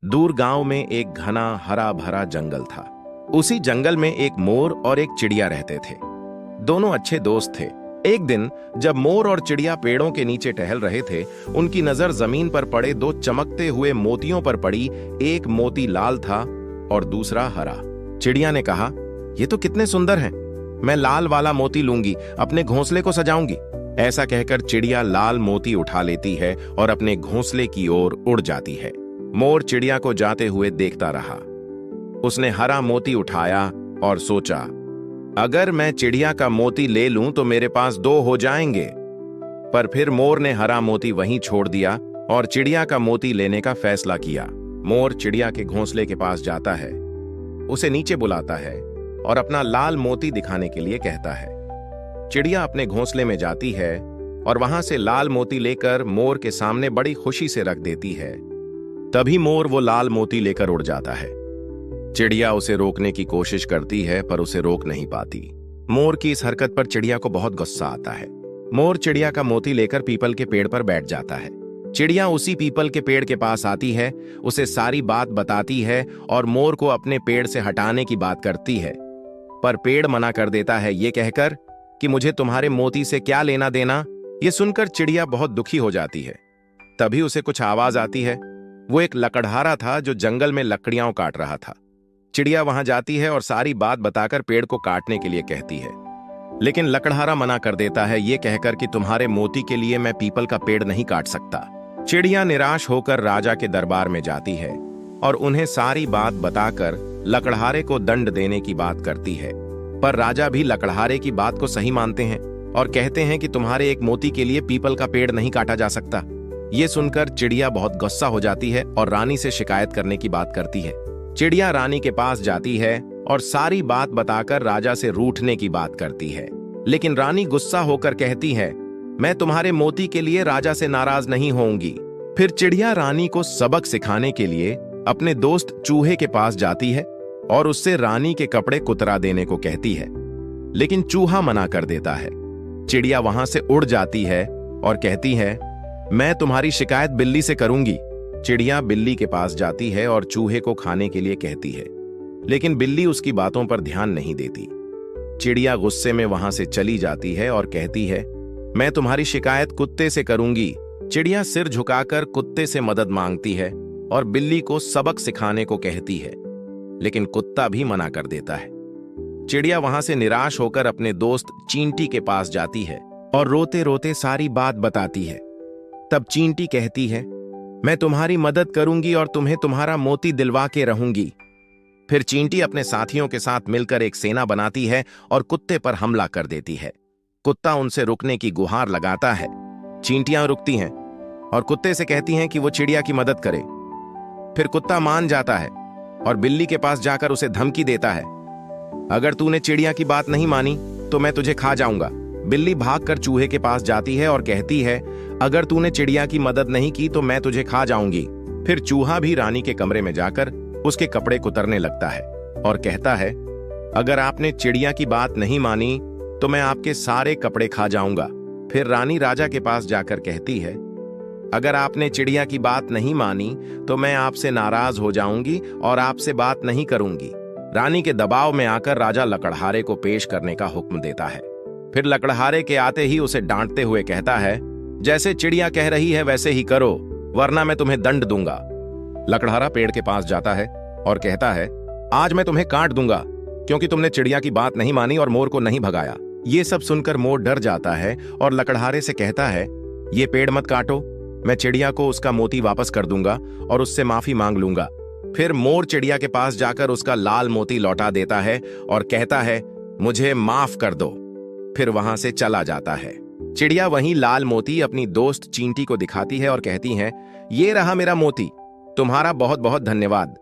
दूर गांव में एक घना हरा भरा जंगल था। उसी जंगल में एक मोर और एक चिड़िया रहते थे। दोनों अच्छे दोस्त थे। एक दिन जब मोर और चिड़िया पेड़ों के नीचे टहल रहे थे, उनकी नजर जमीन पर पड़े दो चमकते हुए मोतियों पर पड़ी। एक मोती लाल था और दूसरा हरा। चिड़िया ने कहा, ये तो कितने सुंदर हैं। मैं लाल वाला मोती लूंगी, अपने घोंसले को सजाऊंगी। ऐसा कहकर चिड़िया लाल मोती उठा लेती है और अपने घोंसले की ओर उड़ जाती है। मोर चिड़िया को जाते हुए देखता रहा। उसने हरा मोती उठाया और सोचा, अगर मैं चिड़िया का मोती ले लूं तो मेरे पास दो हो जाएंगे। पर फिर मोर ने हरा मोती वहीं छोड़ दिया और चिड़िया का मोती लेने का फैसला किया। मोर चिड़िया के घोंसले के पास जाता है, उसे नीचे बुलाता है और अपना लाल मोती दिखाने के लिए कहता है। चिड़िया अपने घोंसले में जाती है और वहां से लाल मोती लेकर मोर के सामने बड़ी खुशी से रख देती है। तभी मोर वो लाल मोती लेकर उड़ जाता है। चिड़िया उसे रोकने की कोशिश करती है पर उसे रोक नहीं पाती। मोर की इस हरकत पर चिड़िया को बहुत गुस्सा आता है। मोर चिड़िया का मोती लेकर पीपल के पेड़ पर बैठ जाता है। चिड़िया उसी पीपल के पेड़ के पास आती है, उसे सारी बात बताती है और मोर को अपने पेड़ से हटाने की बात करती है। पर पेड़ मना कर देता है, ये कहकर कि मुझे तुम्हारे मोती से क्या लेना देना। ये सुनकर चिड़िया बहुत दुखी हो जाती है। तभी उसे कुछ आवाज आती है। वो एक लकड़हारा था जो जंगल में लकड़ियां काट रहा था। चिड़िया वहां जाती है और सारी बात बताकर पेड़ को काटने के लिए कहती है, लेकिन लकड़हारा मना कर देता है, ये कहकर कि तुम्हारे मोती के लिए मैं पीपल का पेड़ नहीं काट सकता। चिड़िया निराश होकर राजा के दरबार में जाती है और उन्हें सारी बात बताकर लकड़हारे को दंड देने की बात करती है। पर राजा भी लकड़हारे की बात को सही मानते हैं और कहते हैं कि तुम्हारे एक मोती के लिए पीपल का पेड़ नहीं काटा जा सकता। ये सुनकर चिड़िया बहुत गुस्सा हो जाती है और रानी से शिकायत करने की बात करती है। चिड़िया रानी के पास जाती है और सारी बात बताकर राजा से रूठने की बात करती है, लेकिन रानी गुस्सा होकर कहती है, मैं तुम्हारे मोती के लिए राजा से नाराज नहीं होऊंगी। फिर चिड़िया रानी को सबक सिखाने के लिए अपने दोस्त चूहे के पास जाती है और उससे रानी के कपड़े कुतरा देने को कहती है, लेकिन चूहा मना कर देता है। चिड़िया वहां से उड़ जाती है और कहती है, मैं तुम्हारी शिकायत बिल्ली से करूंगी। चिड़िया बिल्ली के पास जाती है और चूहे को खाने के लिए कहती है, लेकिन बिल्ली उसकी बातों पर ध्यान नहीं देती। चिड़िया गुस्से में वहां से चली जाती है और कहती है, मैं तुम्हारी शिकायत कुत्ते से करूंगी। चिड़िया सिर झुकाकर कुत्ते से मदद मांगती है और बिल्ली को सबक सिखाने को कहती है, लेकिन कुत्ता भी मना कर देता है। चिड़िया वहां से निराश होकर अपने दोस्त चींटी के पास जाती है और रोते रोते सारी बात बताती है। तब चींटी कहती है, मैं तुम्हारी मदद करूंगी और तुम्हें तुम्हारा मोती दिलवा के रहूंगी। फिर चींटी अपने साथियों के साथ मिलकर एक सेना बनाती है और कुत्ते पर हमला कर देती है। कुत्ता उनसे रुकने की गुहार लगाता है। चींटियां रुकती हैं और कुत्ते से कहती हैं कि वो चिड़िया की मदद करे। फिर कुत्ता मान जाता है और बिल्ली के पास जाकर उसे धमकी देता है, अगर तूने चिड़िया की बात नहीं मानी तो मैं तुझे खा जाऊंगा। बिल्ली भागकर चूहे के पास जाती है और कहती है, अगर तूने चिड़िया की मदद नहीं की तो मैं तुझे खा जाऊंगी। फिर चूहा भी रानी के कमरे में जाकर उसके कपड़े कुतरने लगता है और कहता है, अगर आपने चिड़िया की बात नहीं मानी तो मैं आपके सारे कपड़े खा जाऊंगा। फिर रानी राजा के पास जाकर कहती है, अगर आपने चिड़िया की बात नहीं मानी तो मैं आपसे नाराज हो जाऊंगी और आपसे बात नहीं करूंगी। रानी के दबाव में आकर राजा लकड़हारे को पेश करने का हुक्म देता है। फिर लकड़हारे के आते ही उसे डांटते हुए कहता है, जैसे चिड़िया कह रही है वैसे ही करो, वरना मैं तुम्हें दंड दूंगा। लकड़हारा पेड़ के पास जाता है और कहता है, आज मैं तुम्हें काट दूंगा क्योंकि तुमने चिड़िया की बात नहीं मानी और मोर को नहीं भगाया। ये सब सुनकर मोर डर जाता है और लकड़हारे से कहता है, ये पेड़ मत काटो, मैं चिड़िया को उसका मोती वापस कर दूंगा और उससे माफी मांग लूंगा। फिर मोर चिड़िया के पास जाकर उसका लाल मोती लौटा देता है और कहता है, मुझे माफ कर दो। फिर वहां से चला जाता है। चिड़िया वहीं लाल मोती अपनी दोस्त चींटी को दिखाती है और कहती है, ये रहा मेरा मोती, तुम्हारा बहुत बहुत धन्यवाद।